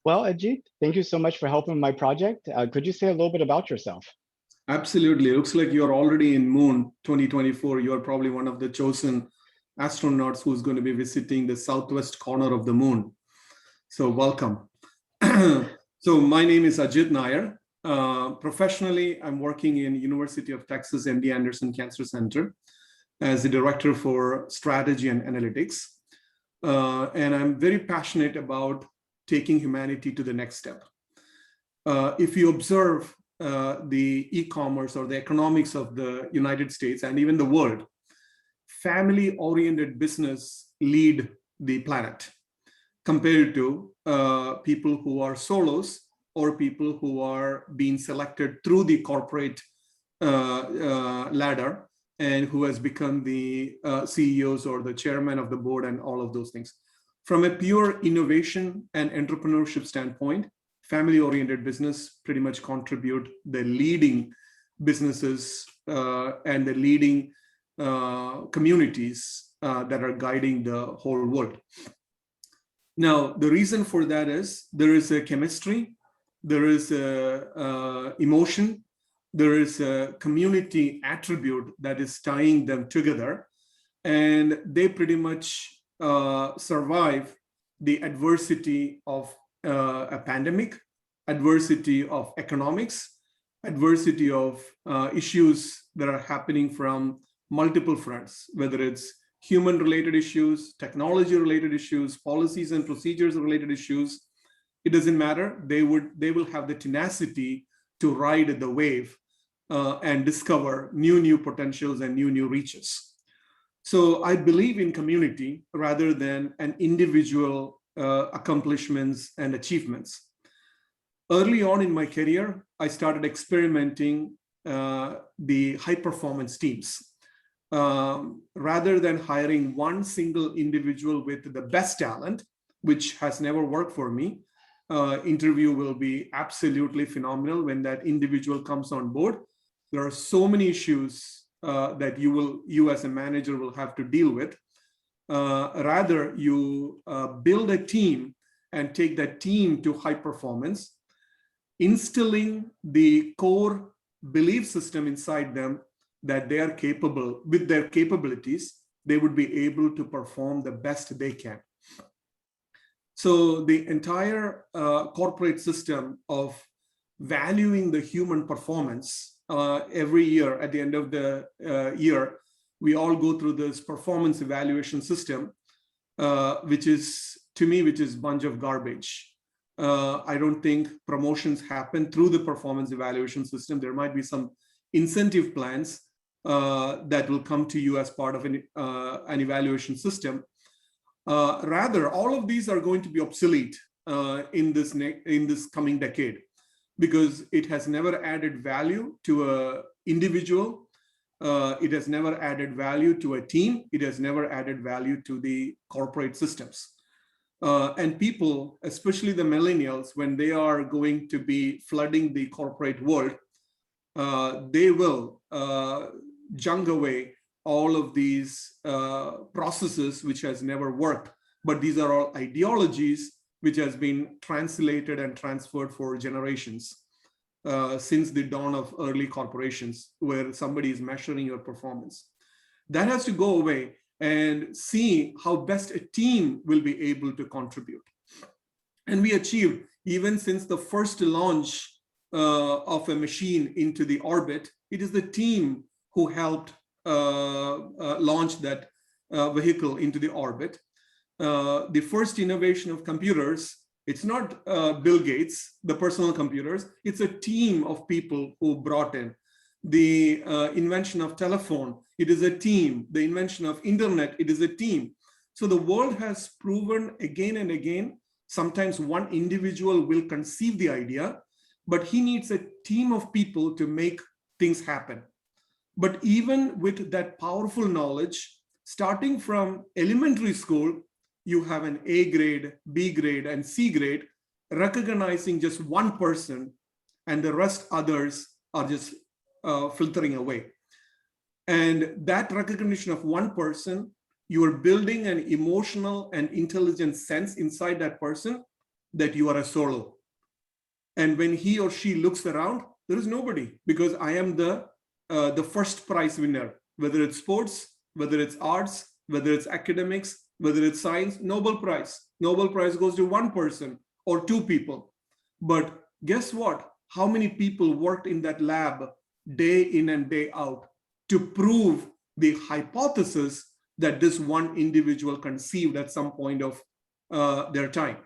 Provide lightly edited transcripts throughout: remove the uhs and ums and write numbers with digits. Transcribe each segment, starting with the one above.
Well, Ajith, thank you so much for helping my project. Could you say a little bit about yourself? Absolutely. It looks like you're already in Moon 2024. You're probably one of the chosen astronauts who's going to be visiting the southwest corner of the moon. So welcome. So my name is Ajith Nair. Professionally, I'm working in University of Texas MD Anderson Cancer Center as the director for strategy and analytics. And I'm very passionate about taking humanity to the next step. If you observe the e-commerce or the economics of the United States and even the world, family-oriented business lead the planet compared to people who are solos or people who are being selected through the corporate ladder and who has become the CEOs or the chairman of the board and all of those things. From a pure innovation and entrepreneurship standpoint, family-oriented business pretty much contribute the leading businesses and the leading communities that are guiding the whole world. Now, the reason for that is there is a chemistry, there is a emotion, there is a community attribute that is tying them together, and they pretty much survive the adversity of a pandemic, adversity of economics, adversity of issues that are happening from multiple fronts, whether it's human-related issues, technology-related issues, policies and procedures-related issues. It doesn't matter. They will have the tenacity to ride the wave and discover new potentials and new reaches. So I believe in community rather than an individual accomplishments and achievements. Early on in my career, I started experimenting the high-performance teams. Rather than hiring one single individual with the best talent, which has never worked for me, interview will be absolutely phenomenal when that individual comes on board. There are so many issues that you as a manager will have to deal with. Rather, you build a team and take that team to high performance, instilling the core belief system inside them that they are capable, with their capabilities, they would be able to perform the best they can. So the entire corporate system of valuing the human performance every year at the end of the year, we all go through this performance evaluation system, which is, to me, which is a bunch of garbage. I don't think promotions happen through the performance evaluation system. There might be some incentive plans that will come to you as part of an evaluation system. Rather, all of these are going to be obsolete in this coming decade because it has never added value to an individual. It has never added value to a team. It has never added value to the corporate systems. And people, especially the millennials, when they are going to be flooding the corporate world, they will junk away all of these processes which has never worked. But these are all ideologies which has been translated and transferred for generations since the dawn of early corporations, where somebody is measuring your performance. That has to go away and see how best a team will be able to contribute. And we achieved, even since the first launch of a machine into the orbit, it is the team who helped launch that vehicle into the orbit. The first innovation of computers, it's not Bill Gates, the personal computers, it's a team of people who brought in. The invention of telephone, it is a team. The invention of internet, it is a team. So the world has proven again and again, sometimes one individual will conceive the idea, but he needs a team of people to make things happen. But even with that powerful knowledge, starting from elementary school, you have an A grade, B grade, and C grade, recognizing just one person, and the rest others are just filtering away. And that recognition of one person, you are building an emotional and intelligent sense inside that person, that you are a solo. And when he or she looks around, there is nobody, because I am the first prize winner, whether it's sports, whether it's arts, whether it's academics, whether it's science, Nobel Prize. Nobel Prize goes to one person or two people. But guess what? How many people worked in that lab day in and day out to prove the hypothesis that this one individual conceived at some point of their time?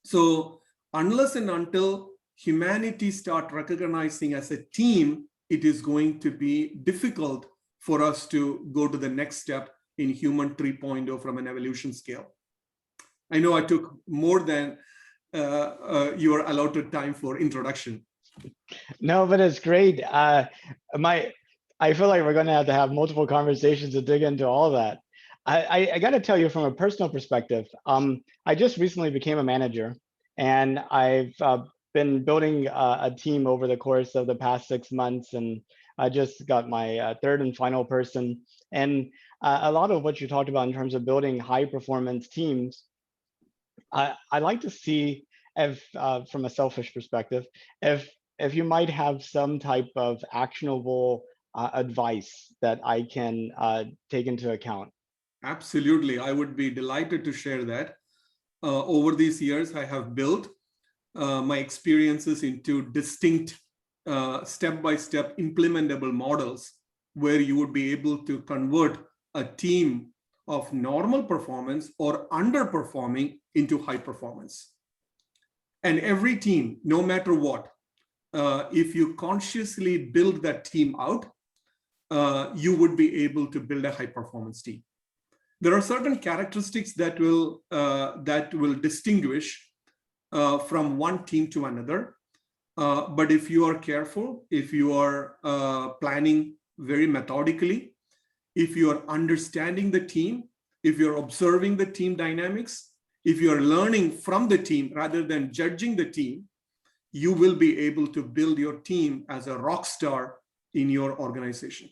So unless and until humanity start recognizing as a team, it is going to be difficult for us to go to the next step in human 3.0 from an evolution scale. I know I took more than your allotted time for introduction. No, but it's great. I feel like we're going to have multiple conversations to dig into all that. I got to tell you from a personal perspective, I just recently became a manager, and I've been building a team over the course of the past 6 months, and I just got my third and final person. And a lot of what you talked about in terms of building high performance teams, I like to see, if from a selfish perspective, if you might have some type of actionable advice that I can take into account. Absolutely, I would be delighted to share that. Over these years, I have built my experiences into distinct step-by-step implementable models where you would be able to convert a team of normal performance or underperforming into high performance. And every team, no matter what, if you consciously build that team out, you would be able to build a high performance team. There are certain characteristics that will distinguish from one team to another. But if you are careful, if you are planning very methodically, if you are understanding the team, if you're observing the team dynamics, if you're learning from the team rather than judging the team, you will be able to build your team as a rock star in your organization.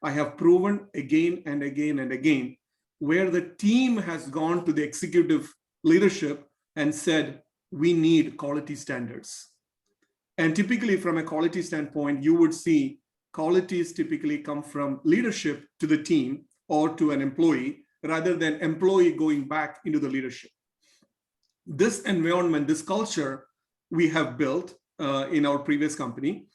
I have proven again and again and again where the team has gone to the executive leadership and said, we need quality standards. And typically from a quality standpoint, you would see qualities typically come from leadership to the team or to an employee rather than employee going back into the leadership. This environment, this culture we have built in our previous company.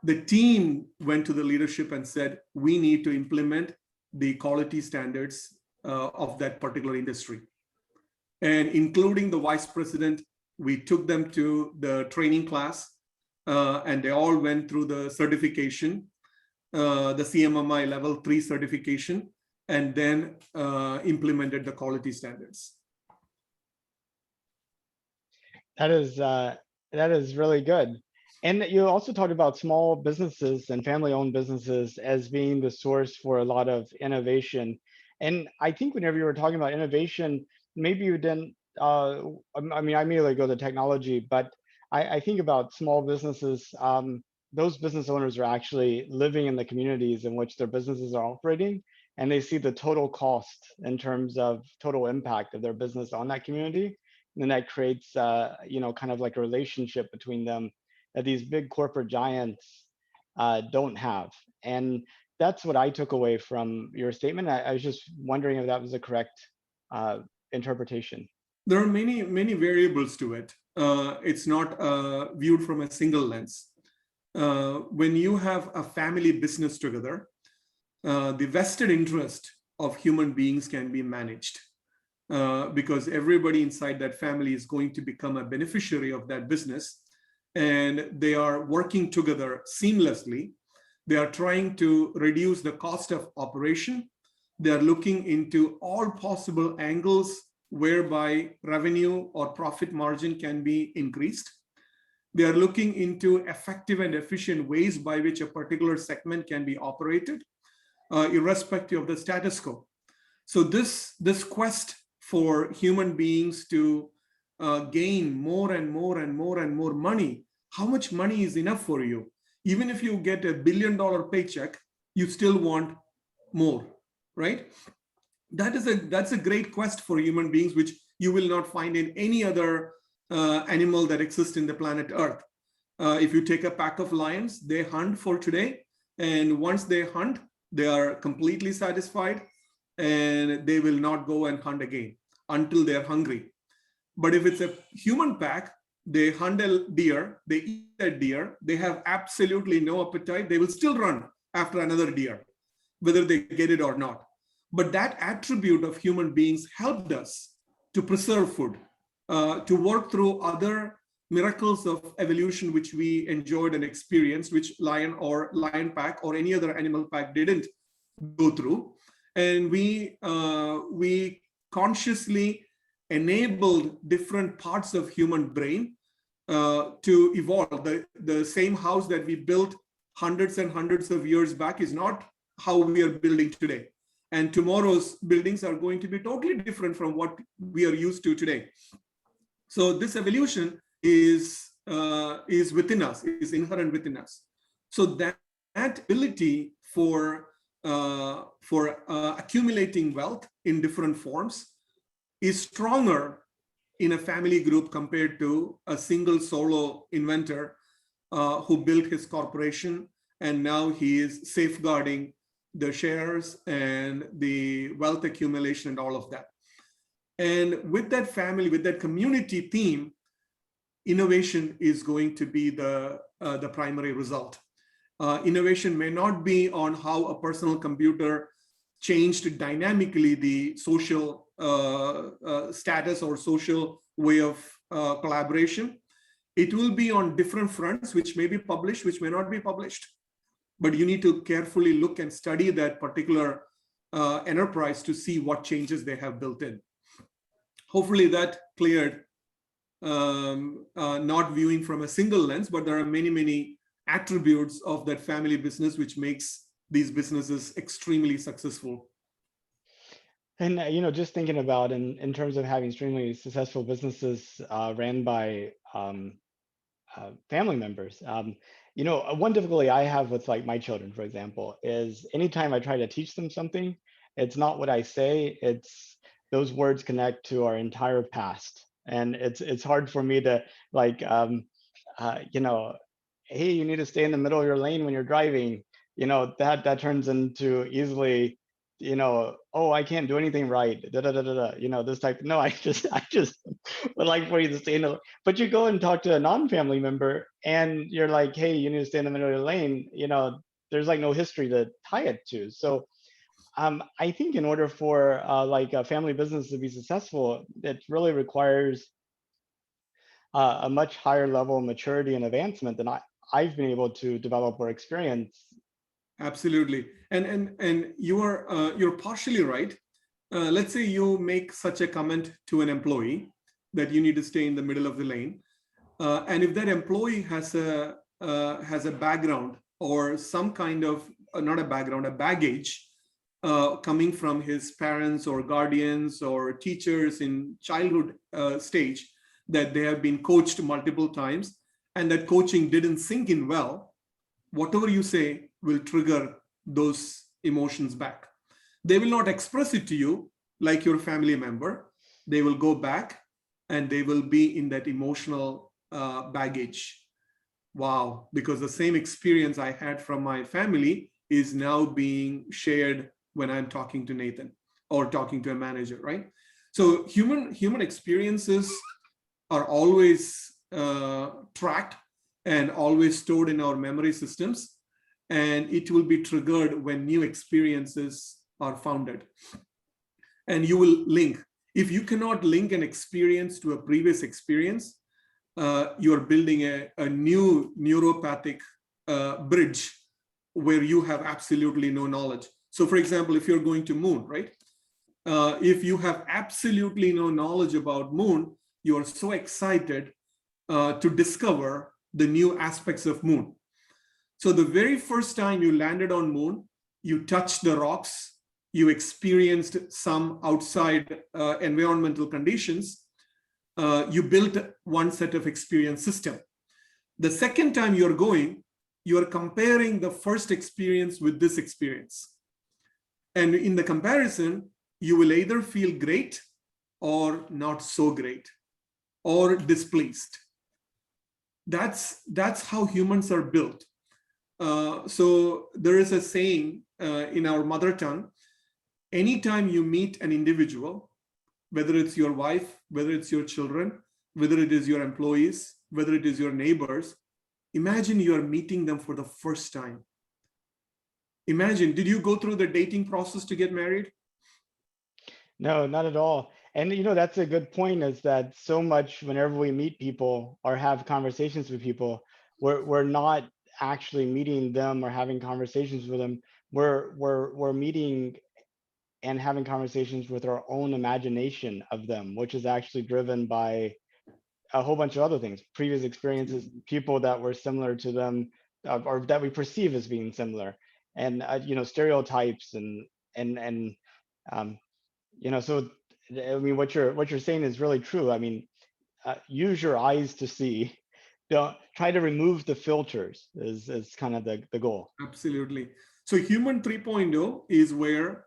The team went to the leadership and said, we need to implement the quality standards of that particular industry. And including the vice president, we took them to the training class and they all went through the certification, the CMMI level 3 certification, and then implemented the quality standards. That is really good. And you also talked about small businesses and family-owned businesses as being the source for a lot of innovation. And I think whenever you were talking about innovation, maybe you didn't, I mean, I immediately go to technology, but I think about small businesses. Those business owners are actually living in the communities in which their businesses are operating, and they see the total cost in terms of total impact of their business on that community. And then that creates, kind of like a relationship between them that these big corporate giants don't have. And that's what I took away from your statement. I was just wondering if that was the correct interpretation. There are many, many variables to it. It's not viewed from a single lens. When you have a family business together, the vested interest of human beings can be managed because everybody inside that family is going to become a beneficiary of that business, and they are working together seamlessly. They are trying to reduce the cost of operation. They are looking into all possible angles whereby revenue or profit margin can be increased. They are looking into effective and efficient ways by which a particular segment can be operated, irrespective of the status quo. So this quest for human beings to gain more and more and more and more money, how much money is enough for you? Even if you get $1 billion paycheck, you still want more, right? That's a great quest for human beings, which you will not find in any other animal that exists in the planet Earth. If you take a pack of lions, they hunt for today. And once they hunt, they are completely satisfied and they will not go and hunt again until they're hungry. But if it's a human pack, they hunt a deer, they eat that deer, they have absolutely no appetite, they will still run after another deer, whether they get it or not. But that attribute of human beings helped us to preserve food, to work through other miracles of evolution which we enjoyed and experienced, which lion pack or any other animal pack didn't go through. And we consciously enabled different parts of human brain to evolve. The same house that we built hundreds and hundreds of years back is not how we are building today. And tomorrow's buildings are going to be totally different from what we are used to today. So this evolution is within us, is inherent within us. So that ability for accumulating wealth in different forms is stronger in a family group compared to a single solo inventor who built his corporation, and now he is safeguarding the shares and the wealth accumulation and all of that. And with that family, with that community theme, innovation is going to be the primary result. Innovation may not be on how a personal computer changed dynamically the social status or social way of collaboration. It will be on different fronts, which may be published, which may not be published. But you need to carefully look and study that particular enterprise to see what changes they have built in. Hopefully that cleared not viewing from a single lens, but there are many, many attributes of that family business which makes these businesses extremely successful. And just thinking about in terms of having extremely successful businesses ran by family members. One difficulty I have with like my children, for example, is anytime I try to teach them something, it's not what I say, it's those words connect to our entire past. And it's hard for me to like, hey, you need to stay in the middle of your lane when you're driving. That turns into easily, oh, I can't do anything right. Da, da, da, da, da. This type. No, I just would like for you to stay in the. But you go and talk to a non-family member, and you're like, hey, you need to stay in the middle of your lane. There's like no history to tie it to. So I think in order for like a family business to be successful, it really requires a much higher level of maturity and advancement than I've been able to develop or experience. Absolutely, and you're partially right. Let's say you make such a comment to an employee that you need to stay in the middle of the lane, and if that employee has a background or some kind of not a background, a baggage coming from his parents or guardians or teachers in childhood stage, that they have been coached multiple times and that coaching didn't sink in well, whatever you say will trigger those emotions back. They will not express it to you like your family member. They will go back and they will be in that emotional baggage. Wow, because the same experience I had from my family is now being shared when I'm talking to Nathan or talking to a manager, right? So human experiences are always tracked and always stored in our memory systems, and it will be triggered when new experiences are founded. And you will link. If you cannot link an experience to a previous experience, you're building a new neuropathic bridge where you have absolutely no knowledge. So for example, if you're going to moon, right? If you have absolutely no knowledge about moon, you are so excited to discover the new aspects of moon. So the very first time you landed on moon, you touched the rocks, you experienced some outside environmental conditions, you built one set of experience system. The second time you're going, you're comparing the first experience with this experience. And in the comparison, you will either feel great or not so great. or displeased. That's how humans are built. So there is a saying in our mother tongue: anytime you meet an individual, whether it's your wife, whether it's your children, whether it is your employees, whether it is your neighbors, imagine you are meeting them for the first time. Imagine, did you go through the dating process to get married? No, not at all. And that's a good point, is that so much whenever we meet people or have conversations with people, we're not actually meeting them or having conversations with them. We're meeting and having conversations with our own imagination of them, which is actually driven by a whole bunch of other things, previous experiences, people that were similar to them, or that we perceive as being similar, and stereotypes and um, so I mean, what you're saying is really true. I mean, use your eyes to see. Don't try to remove the filters is kind of the goal. Absolutely. So human 3.0 is where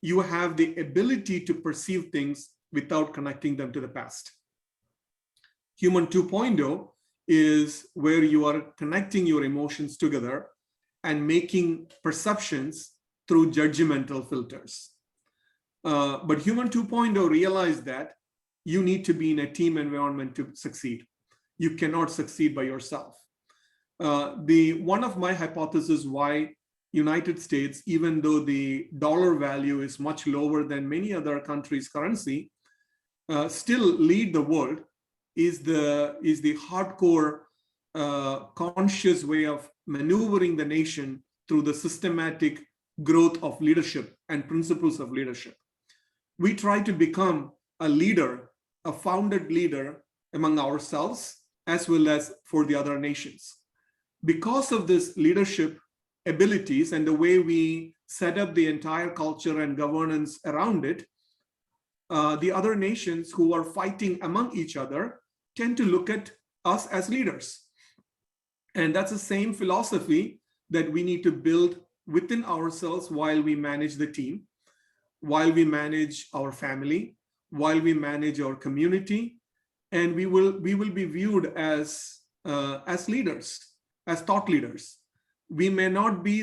you have the ability to perceive things without connecting them to the past. Human 2.0 is where you are connecting your emotions together and making perceptions through judgmental filters. But human 2.0 realized that you need to be in a team environment to succeed. You cannot succeed by yourself. One of my hypotheses why United States, even though the dollar value is much lower than many other countries' currency, still lead the world is the hardcore, conscious way of maneuvering the nation through the systematic growth of leadership and principles of leadership. We try to become a leader, a founded leader among ourselves as well as for the other nations. Because of this leadership abilities and the way we set up the entire culture and governance around it, the other nations who are fighting among each other tend to look at us as leaders. And that's the same philosophy that we need to build within ourselves while we manage the team, while we manage our family, while we manage our community, and we will be viewed as leaders, as thought leaders. We may not be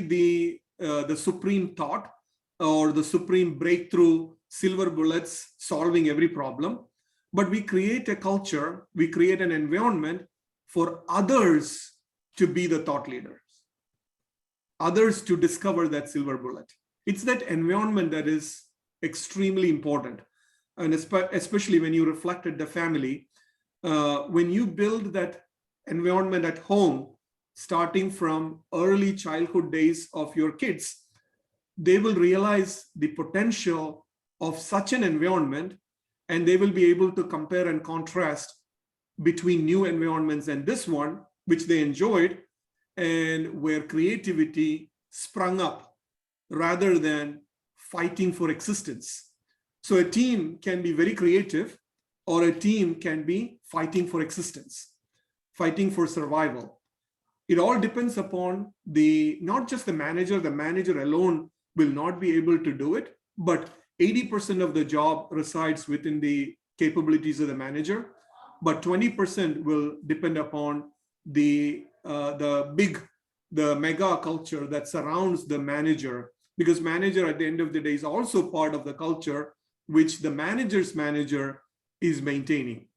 the supreme thought or the supreme breakthrough silver bullets solving every problem, but we create a culture, we create an environment for others to be the thought leaders, others to discover that silver bullet. It's that environment that is extremely important. And especially when you reflect at the family, when you build that environment at home, starting from early childhood days of your kids, they will realize the potential of such an environment, and they will be able to compare and contrast between new environments and this one, which they enjoyed, and where creativity sprung up rather than fighting for existence. So a team can be very creative, or a team can be fighting for existence, fighting for survival. It all depends upon not just the manager alone will not be able to do it, but 80% of the job resides within the capabilities of the manager, but 20% will depend upon the mega culture that surrounds the manager, because manager at the end of the day is also part of the culture which the manager's manager is maintaining.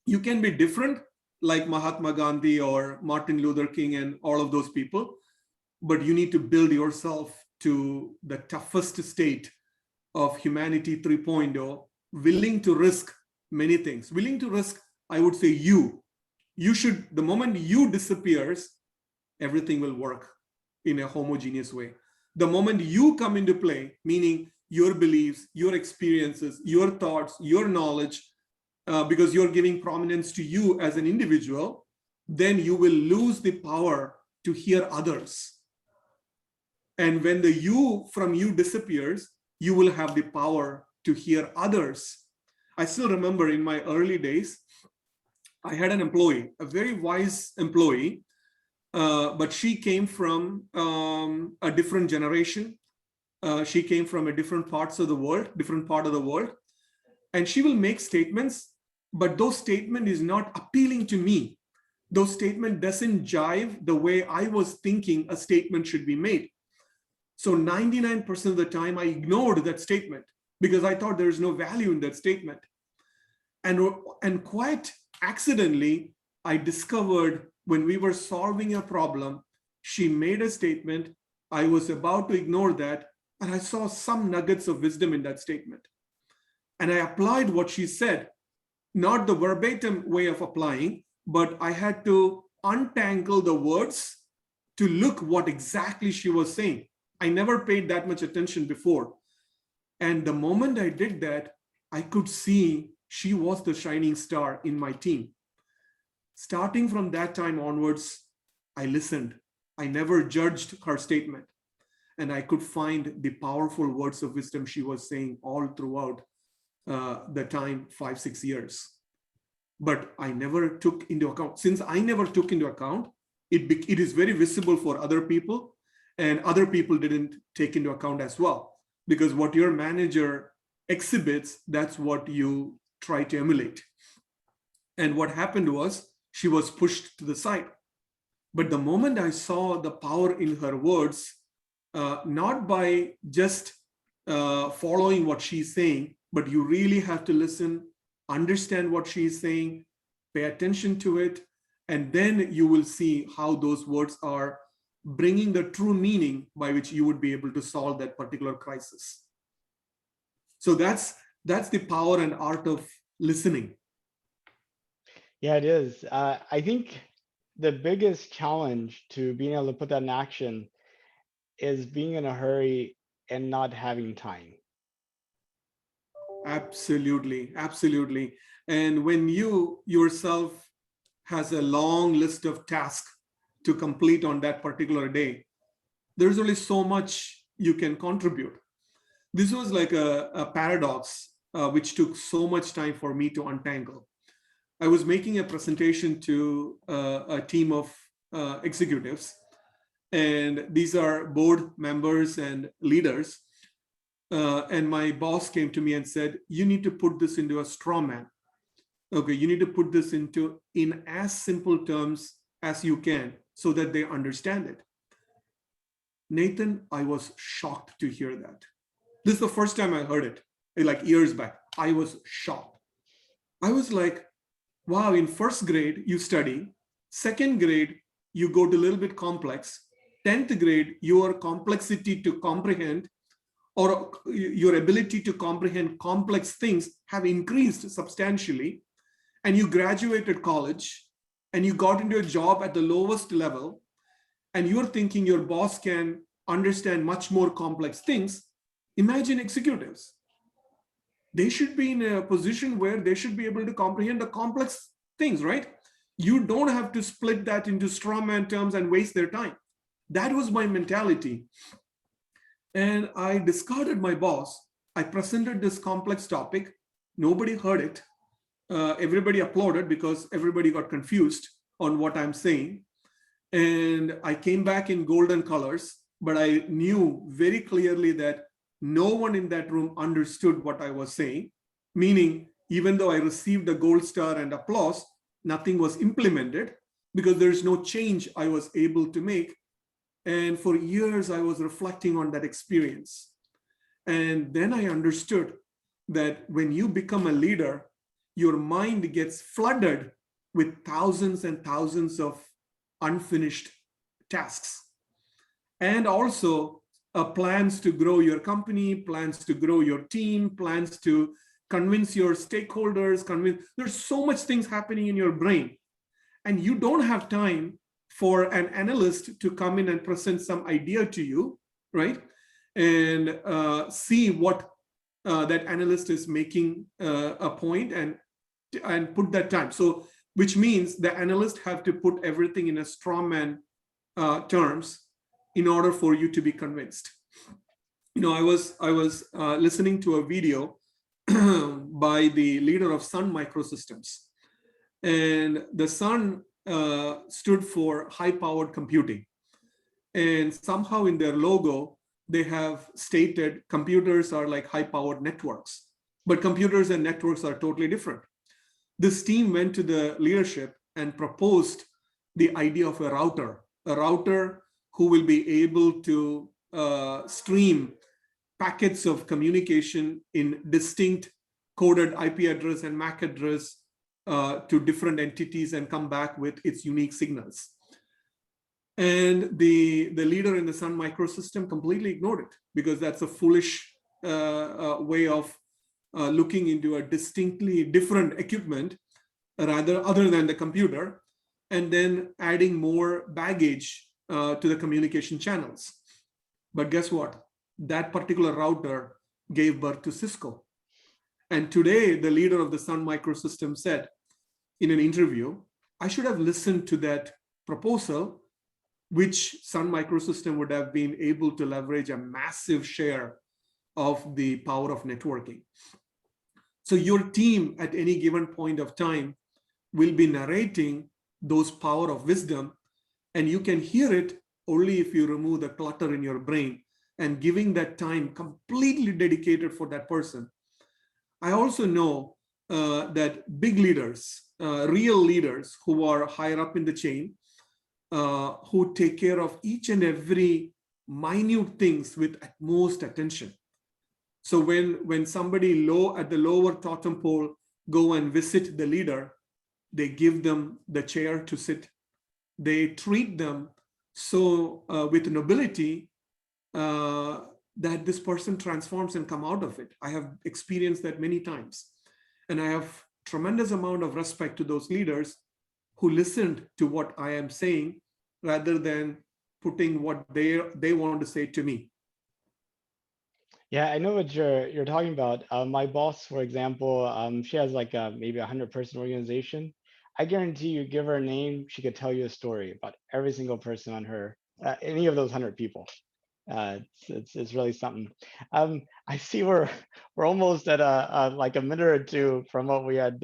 You can be different, like Mahatma Gandhi or Martin Luther King and all of those people, but you need to build yourself to the toughest state of humanity 3.0, willing to risk many things. Willing to risk, I would say you should, the moment you disappears, everything will work in a homogeneous way. The moment you come into play, meaning your beliefs, your experiences, your thoughts, your knowledge, because you're giving prominence to you as an individual, then you will lose the power to hear others. And when the you from you disappears, you will have the power to hear others. I still remember in my early days, I had an employee, a very wise employee, but she came from a different generation. She came from a different part of the world, and she will make statements but those statement is not appealing to me. Those statement doesn't jive the way I was thinking a statement should be made. So 99% of the time I ignored that statement because I thought there's no value in that statement. And quite accidentally, I discovered when we were solving a problem, she made a statement. I was about to ignore that, and I saw some nuggets of wisdom in that statement. And I applied what she said, not the verbatim way of applying, but I had to untangle the words to look what exactly she was saying. I never paid that much attention before. And the moment I did that, I could see she was the shining star in my team. Starting from that time onwards, I listened. I never judged her statement. And I could find the powerful words of wisdom she was saying all throughout the time, 5-6 years. But I never took into account. Since I never took into account, it is very visible for other people, and other people didn't take into account as well. Because what your manager exhibits, that's what you try to emulate. And what happened was she was pushed to the side. But the moment I saw the power in her words, not by just following what she's saying, but you really have to listen, understand what she's saying, pay attention to it, and then you will see how those words are bringing the true meaning by which you would be able to solve that particular crisis. So that's the power and art of listening. Yeah, it is. I think the biggest challenge to being able to put that in action is being in a hurry and not having time. Absolutely, absolutely. And when you yourself has a long list of tasks to complete on that particular day, there's only so much you can contribute. This was like a paradox, which took so much time for me to untangle. I was making a presentation to a team of executives, and these are board members and leaders. And my boss came to me and said, you need to put this into a straw man. Okay, you need to put this in as simple terms as you can so that they understand it. Nathan, I was shocked to hear that. This is the first time I heard it, like years back. I was shocked. I was like, wow, in first grade, you study. Second grade, you go to a little bit complex. 10th grade, your complexity to comprehend or your ability to comprehend complex things have increased substantially. And you graduated college and you got into a job at the lowest level. And you're thinking your boss can understand much more complex things. Imagine executives. They should be in a position where they should be able to comprehend the complex things, right? You don't have to split that into straw man terms and waste their time. That was my mentality. And I discarded my boss. I presented this complex topic. Nobody heard it. Everybody applauded because everybody got confused on what I'm saying. And I came back in golden colors, but I knew very clearly that no one in that room understood what I was saying, meaning even though I received a gold star and applause, nothing was implemented because there's no change I was able to make. And for years, I was reflecting on that experience. And then I understood that when you become a leader, your mind gets flooded with thousands and thousands of unfinished tasks. And also plans to grow your company, plans to grow your team, plans to convince your stakeholders, there's so much things happening in your brain. And you don't have time for an analyst to come in and present some idea to you, right? And see what that analyst is making a point and put that time. So, which means the analyst have to put everything in a straw man terms in order for you to be convinced. You know, I was listening to a video by the leader of Sun Microsystems, and the Sun stood for high-powered computing, and somehow in their logo they have stated computers are like high-powered networks, but computers and networks are totally different. This team went to the leadership and proposed the idea of a router who will be able to stream packets of communication in distinct coded IP address and MAC address to different entities and come back with its unique signals. And the leader in the Sun Microsystem completely ignored it because that's a foolish way of looking into a distinctly different equipment rather other than the computer, and then adding more baggage to the communication channels. But guess what? That particular router gave birth to Cisco. And today, the leader of the Sun Microsystem said in an interview, I should have listened to that proposal, which Sun Microsystem would have been able to leverage a massive share of the power of networking. So your team at any given point of time will be narrating those power of wisdom, and you can hear it only if you remove the clutter in your brain and giving that time completely dedicated for that person. I also know that big leaders, real leaders who are higher up in the chain, who take care of each and every minute things with utmost attention. So when somebody low at the lower totem pole go and visit the leader, they give them the chair to sit. They treat them so with nobility that this person transforms and come out of it. I have experienced that many times. And I have tremendous amount of respect to those leaders who listened to what I am saying rather than putting what they want to say to me. Yeah, I know what you're talking about. My boss, for example, she has like maybe 100-person organization. I guarantee you, give her a name, she could tell you a story about every single person on her, any of those 100 people. It's really something. I see we're almost at like a minute or two from what we had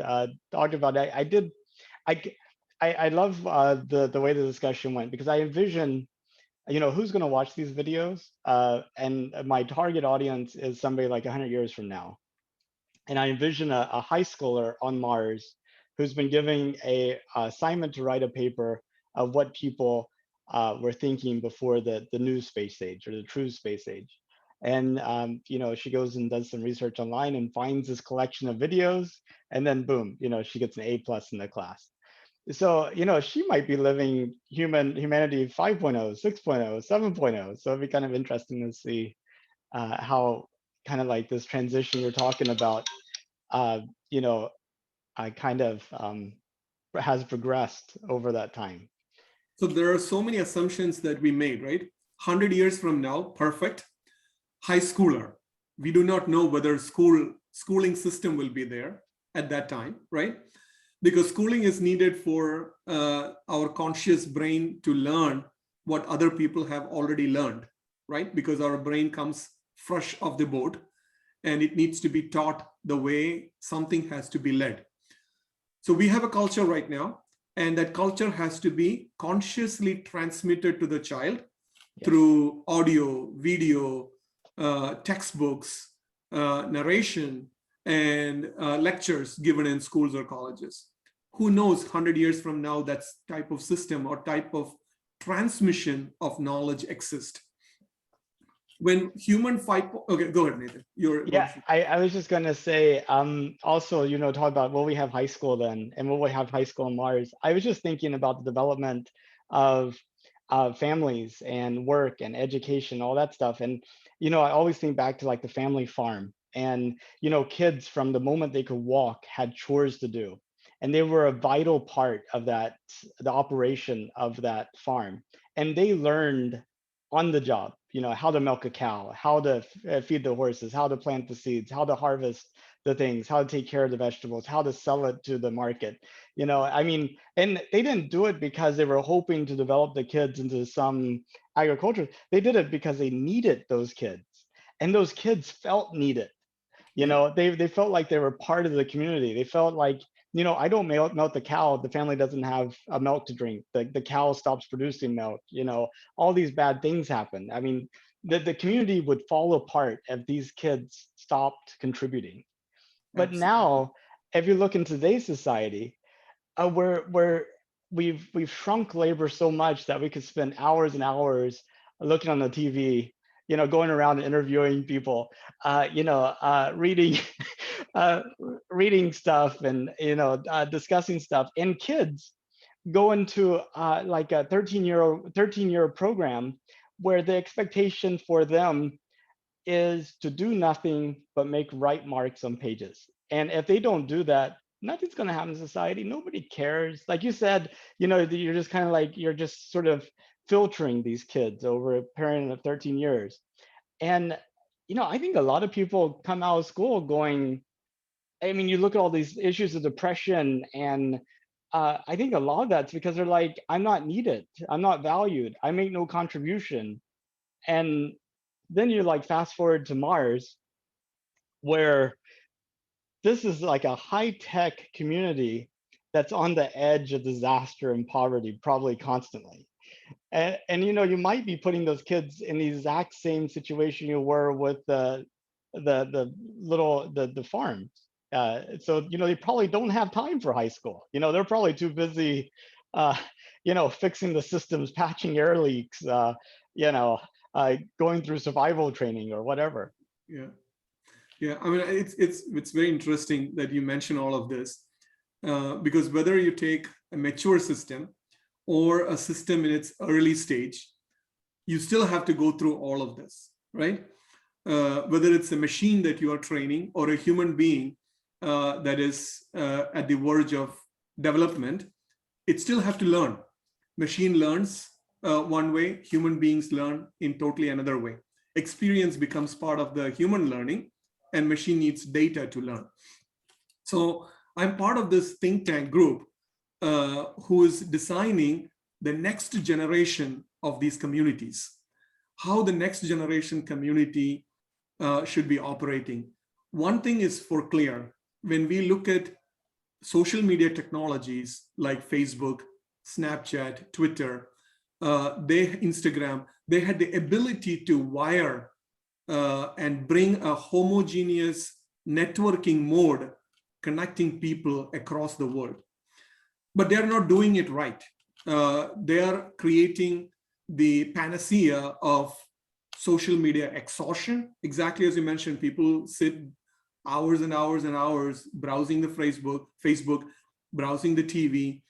talked about. I g- I love the way the discussion went because I envision, who's going to watch these videos, and my target audience is somebody like 100 years from now, and I envision a high schooler on Mars who's been giving a assignment to write a paper of what people were thinking before the new space age or the true space age. And she goes and does some research online and finds this collection of videos, and then boom, she gets an A+ in the class. So she might be living humanity 5.0, 6.0, 7.0. So it'd be kind of interesting to see how kind of like this transition you're talking about, uh, you know, kind of has progressed over that time. So there are so many assumptions that we made, right? 100 years from now, perfect. High schooler. We do not know whether schooling system will be there at that time, right? Because schooling is needed for our conscious brain to learn what other people have already learned, right? Because our brain comes fresh off the boat and it needs to be taught the way something has to be led. So we have a culture right now, and that culture has to be consciously transmitted to the child through audio, video, textbooks, narration, and lectures given in schools or colleges. Who knows, 100 years from now, that type of system or type of transmission of knowledge exists. When human fight, okay, go ahead, Nathan. Yeah, I was just gonna say, also, talk about will we have high school then, and will we have high school on Mars? I was just thinking about the development of families and work and education, all that stuff. And I always think back to like the family farm, and kids from the moment they could walk had chores to do, and they were a vital part of the operation of that farm, and they learned on the job, how to milk a cow, how to feed the horses, how to plant the seeds, how to harvest the things, how to take care of the vegetables, how to sell it to the market. I mean, and they didn't do it because they were hoping to develop the kids into some agriculture. They did it because they needed those kids, and those kids felt needed. They felt like they were part of the community. They felt like, I don't milk the cow, the family doesn't have a milk to drink, the cow stops producing milk, all these bad things happen. I mean, the community would fall apart if these kids stopped contributing. But Absolutely. now, if you look in today's society, where we've shrunk labor so much that we could spend hours and hours looking on the TV, going around and interviewing people, reading, uh, reading stuff, and discussing stuff. And kids go into like a 13-year program where the expectation for them is to do nothing but make right marks on pages. And if they don't do that, nothing's going to happen in society. Nobody cares. Like you said, you're just kind of like, you're just sort of filtering these kids over a period of 13 years. And, I think a lot of people come out of school going, I mean, you look at all these issues of depression, and I think a lot of that's because they're like, I'm not needed. I'm not valued. I make no contribution. And then you like fast forward to Mars, where this is like a high-tech community that's on the edge of disaster and poverty, probably constantly. And you might be putting those kids in the exact same situation you were with the farms. So they probably don't have time for high school. They're probably too busy, uh, fixing the systems, patching air leaks, you know, going through survival training or whatever. Yeah. Yeah, I mean, it's very interesting that you mention all of this, because whether you take a mature system or a system in its early stage, you still have to go through all of this, right? Whether it's a machine that you are training or a human being that is at the verge of development, it still have to learn. Machine learns one way, human beings learn in totally another way. Experience becomes part of the human learning, and machine needs data to learn. So I'm part of this think tank group who is designing the next generation of these communities, how the next generation community should be operating. One thing is for clear, when we look at social media technologies like Facebook, Snapchat, Twitter, Instagram, they had the ability to wire and bring a homogeneous networking mode connecting people across the world. But they're not doing it right. They are creating the panacea of social media exhaustion. Exactly as you mentioned, people sit hours and hours and hours browsing the Facebook, browsing the TV,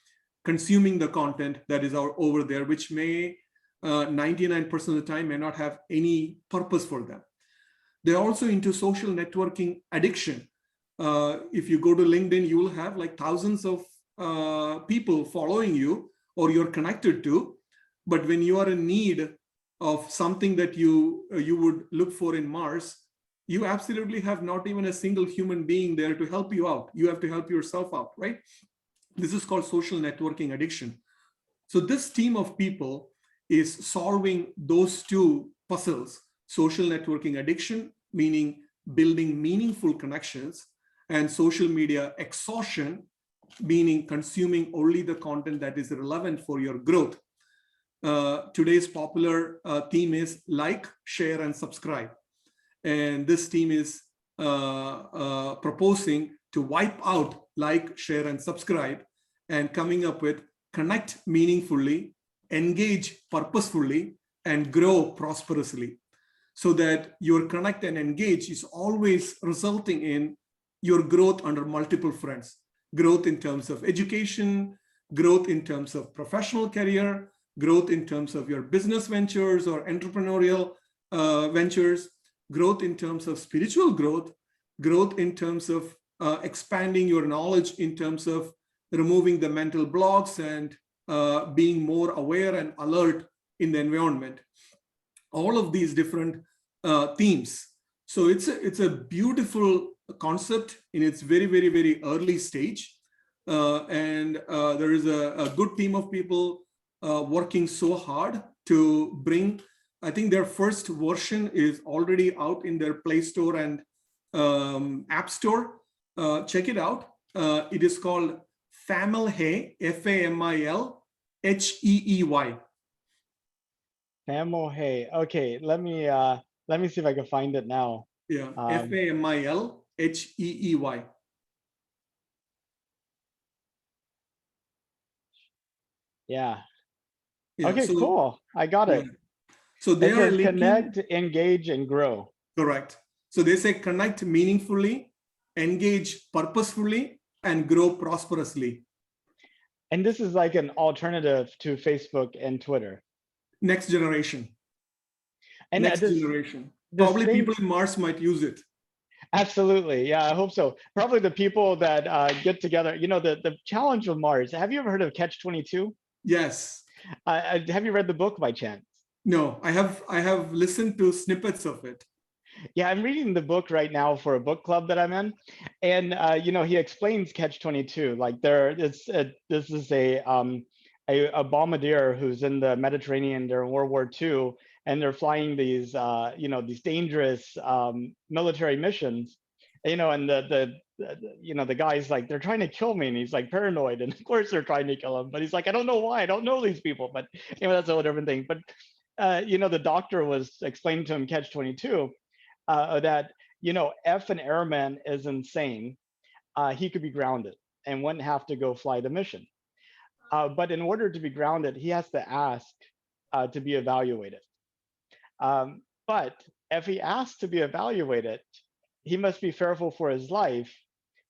consuming the content that is over there, which may 99% of the time may not have any purpose for them. They're also into social networking addiction. If you go to LinkedIn, you will have like thousands of people following you or you're connected to. But when you are in need of something that you would look for in Mars, you absolutely have not even a single human being there to help you out. You have to help yourself out, right? This is called social networking addiction. So this team of people is solving those two puzzles: social networking addiction, meaning building meaningful connections, and social media exhaustion, meaning consuming only the content that is relevant for your growth. Today's popular theme is like, share, and subscribe. And this team is proposing to wipe out like, share, and subscribe, and coming up with connect meaningfully, engage purposefully, and grow prosperously, so that your connect and engage is always resulting in your growth under multiple fronts. Growth in terms of education, growth in terms of professional career, growth in terms of your business ventures or entrepreneurial ventures, growth in terms of spiritual growth, growth in terms of expanding your knowledge in terms of removing the mental blocks and being more aware and alert in the environment. All of these different themes. So it's a beautiful concept in its very, very, very early stage. And there is a good team of people working so hard to bring, I think their first version is already out in their Play Store and App Store. Check it out. It is called Familheey, Familheey. Familheey. Okay, let me see if I can find it now. Yeah, Familheey. Yeah. Yeah. Okay, So cool. I got yeah. it. So they It are says linking. connect, engage, and grow. Correct. So they say connect meaningfully, engage purposefully, and grow prosperously. And this is like an alternative to Facebook and Twitter. Next generation. And Next this generation. this Probably thing, people in Mars might use it. absolutely. Yeah, I hope so. Probably the people that get together, the challenge with Mars. Have you ever heard of Catch 22? Yes. Have you read the book by chance? No, I have listened to snippets of it. Yeah, I'm reading the book right now for a book club that I'm in, and he explains Catch 22. Like this is a bombardier who's in the Mediterranean during World War II, and they're flying these these dangerous military missions, and the guy's like, they're trying to kill me, and he's like paranoid, and of course they're trying to kill him, but he's like, I don't know why, I don't know these people, but that's a whole different thing. But the doctor was explaining to him Catch 22, that if an airman is insane, he could be grounded and wouldn't have to go fly the mission. But in order to be grounded, he has to ask to be evaluated. But if he asks to be evaluated, he must be fearful for his life,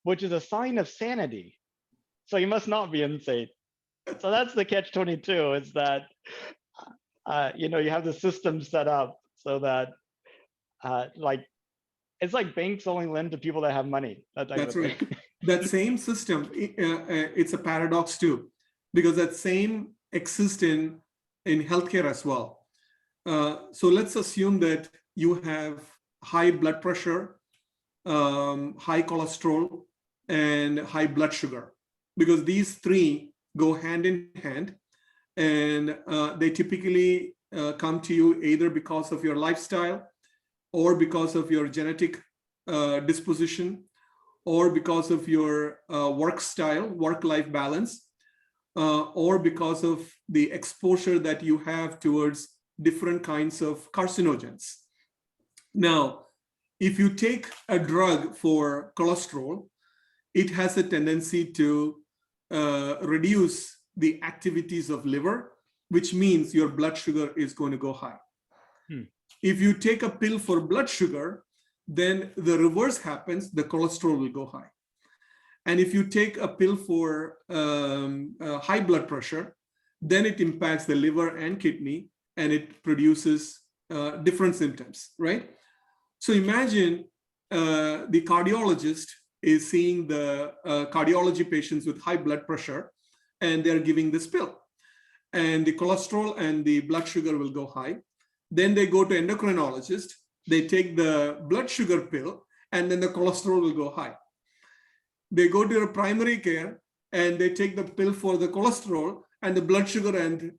which is a sign of sanity. So he must not be insane. So that's the catch 22, is that you have the system set up so that like it's like banks only lend to people that have money, that type That's of thing. right. That same system, it's a paradox too, because that same exists in healthcare as well. So let's assume that you have high blood pressure, high cholesterol, and high blood sugar, because these three go hand in hand, and they typically come to you either because of your lifestyle, or because of your genetic disposition, or because of your work style, work-life balance, or because of the exposure that you have towards different kinds of carcinogens. Now, if you take a drug for cholesterol, it has a tendency to reduce the activities of liver, which means your blood sugar is going to go high. If you take a pill for blood sugar, then the reverse happens, the cholesterol will go high. And if you take a pill for high blood pressure, then it impacts the liver and kidney, and it produces different symptoms, right? So imagine the cardiologist is seeing the cardiology patients with high blood pressure, and they're giving this pill. And the cholesterol and the blood sugar will go high. Then they go to endocrinologist, they take the blood sugar pill, and then the cholesterol will go high. They go to a primary care, and they take the pill for the cholesterol, and the blood sugar and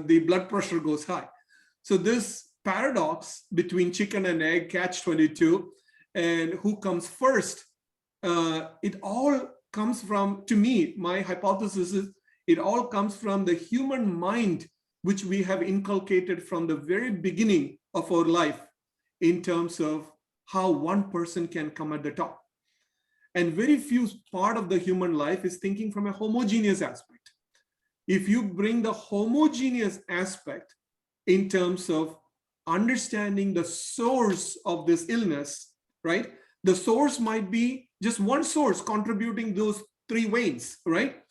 the blood pressure goes high. So this paradox between chicken and egg, catch 22, and who comes first, it all comes from, to me, my hypothesis is, it all comes from the human mind, which we have inculcated from the very beginning of our life, in terms of how one person can come at the top. And very few part of the human life is thinking from a homogeneous aspect. If you bring the homogeneous aspect in terms of understanding the source of this illness, right? The source might be just one source contributing those three veins, right?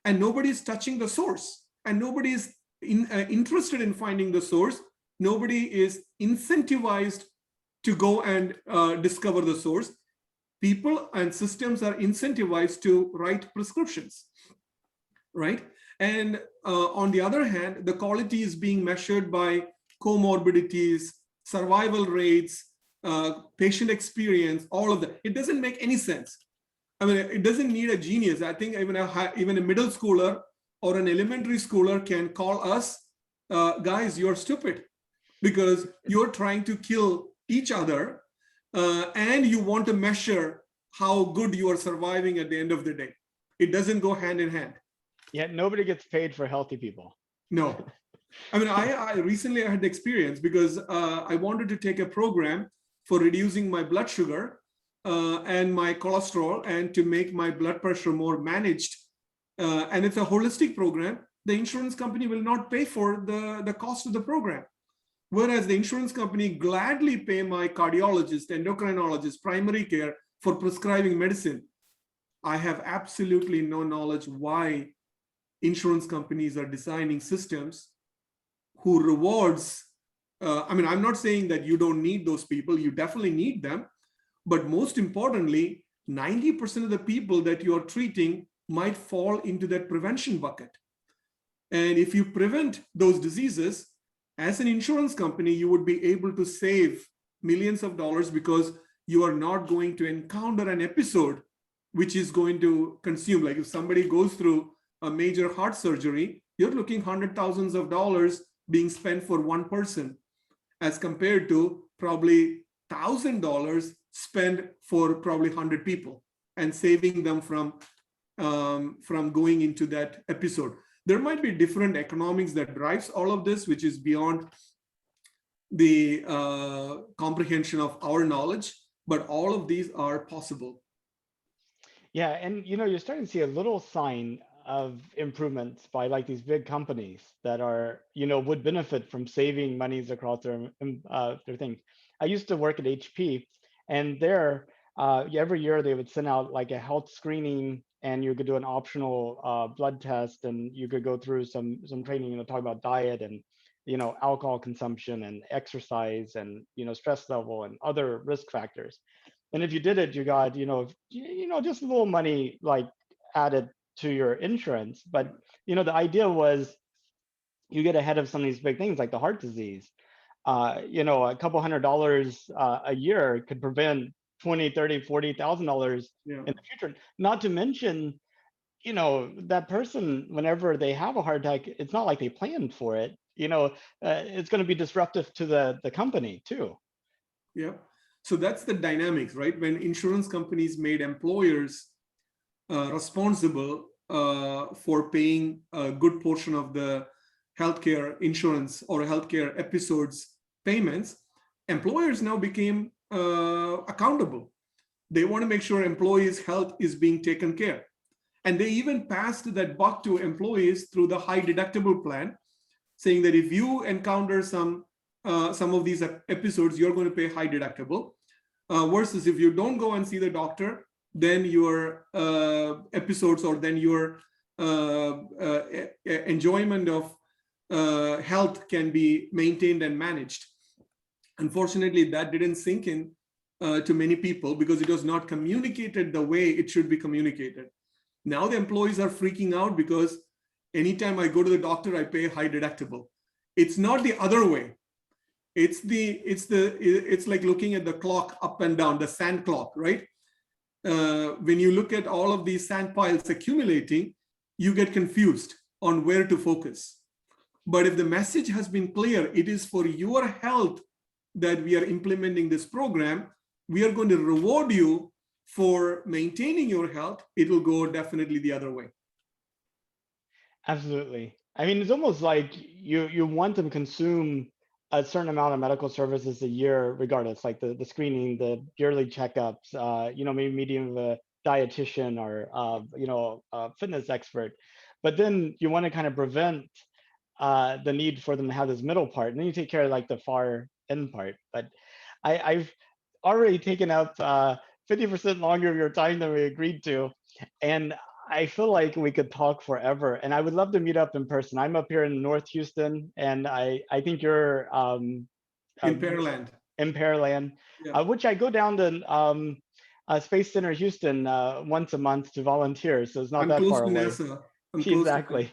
And nobody's touching the source, and nobody is interested in finding the source. Nobody is incentivized to go and discover the source. People and systems are incentivized to write prescriptions, right? And on the other hand, the quality is being measured by comorbidities, survival rates, patient experience, all of that. It doesn't make any sense. I mean, it doesn't need a genius. I think even a middle schooler or an elementary schooler can call us, guys, you're stupid, because you're trying to kill each other, and you want to measure how good you are surviving at the end of the day. It doesn't go hand in hand. Yet nobody gets paid for healthy people. No. I mean, I recently had the experience because I wanted to take a program for reducing my blood sugar and my cholesterol, and to make my blood pressure more managed. And it's a holistic program. the insurance company will not pay for the cost of the program. Whereas the insurance company gladly pay my cardiologist, endocrinologist, primary care for prescribing medicine. I have absolutely no knowledge why insurance companies are designing systems who rewards. I mean, I'm not saying that you don't need those people. You definitely need them. But most importantly, 90% of the people that you're treating might fall into that prevention bucket. And if you prevent those diseases, as an insurance company, you would be able to save millions of dollars because you are not going to encounter an episode which is going to consume. Like if somebody goes through a major heart surgery, you're looking hundred thousands of dollars being spent for one person, as compared to probably $1,000 spent for probably 100 people and saving them from going into that episode. There might be different economics that drives all of this, which is beyond the comprehension of our knowledge, but all of these are possible. Yeah, and you're starting to see a little sign of improvements by like these big companies that are, would benefit from saving monies across their things. I used to work at HP, and there, every year they would send out like a health screening, and you could do an optional blood test, and you could go through some training, talk about diet and alcohol consumption and exercise and stress level and other risk factors. And if you did it, you got just a little money like added to your insurance. But the idea was you get ahead of some of these big things like the heart disease. A couple $100 a year could prevent 20, 30, $40,000 in the future. Not to mention, that person, whenever they have a heart attack, it's not like they planned for it. It's going to be disruptive to the company too. Yeah. So that's the dynamics, right? When insurance companies made employers responsible for paying a good portion of the healthcare insurance or healthcare episodes payments, employers now became accountable. They want to make sure employees' health is being taken care. And they even passed that buck to employees through the high deductible plan, saying that if you encounter some of these episodes, you're going to pay high deductible. Versus if you don't go and see the doctor, then your episodes or then your enjoyment of health can be maintained and managed. Unfortunately, that didn't sink in to many people because it was not communicated the way it should be communicated. Now the employees are freaking out because anytime I go to the doctor, I pay high deductible. It's not the other way. It's like looking at the clock up and down, the sand clock, right? When you look at all of these sand piles accumulating, you get confused on where to focus. But if the message has been clear, it is for your health that we are implementing this program, we are going to reward you for maintaining your health. It will go definitely the other way. Absolutely. I mean, it's almost like you want them to consume a certain amount of medical services a year, regardless, like the screening, the yearly checkups, maybe meeting with a dietitian or, fitness expert. But then you want to kind of prevent the need for them to have this middle part, and then you take care of like the far end part. But I've already taken up 50% longer of your time than we agreed to, and I feel like we could talk forever, and I would love to meet up in person. I'm up here in North Houston, and I think you're in Pearland. In Pearland, Yeah. which I go down to Space Center Houston once a month to volunteer, so it's not that far away. NASA. Exactly.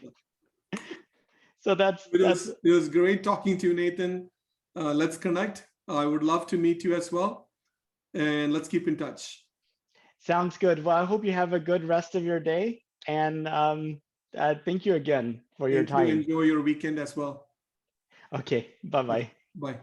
So it was great talking to you, Nathan. Let's connect. I would love to meet you as well, and let's keep in touch. Sounds good. Well, I hope you have a good rest of your day, and thank you again for your time. Enjoy your weekend as well. Okay, bye-bye. Bye.